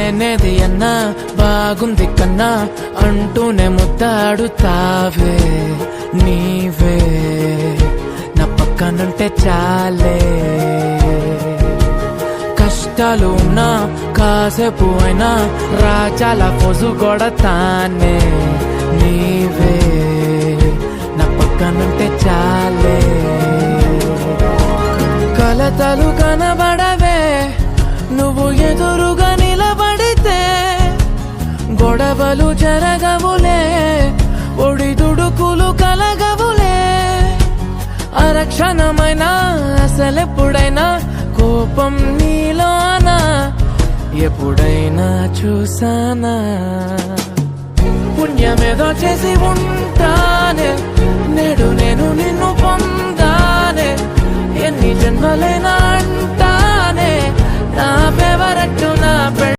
లేనేది అన్నా బాగుంది కన్నా అంటూనే ముద్దాడుతావే నీవే నా పక్కనుంటే చాలే. కష్టాలు ఉన్నా కాసేపు అయినా రాజాల పోజు కొడతానే నీవే నా పక్కనుంటే చాలే. కలతలు కనబడవే నువ్వు ఎదురుగా నిలబడితే, గొడవలు జరగవులే ఒడిదుడుకులు కలగవులే. అరక్షణమైనా అసలెప్పుడైనా కోపం నీలోనా ఎప్పుడైనా చూసానా? పుణ్యమేదో చేసి ఉంటానే నేడు నేను నిన్ను పొందానే. ఎన్ని జన్మలైనా అంటానే నా ఫేవరెట్ నా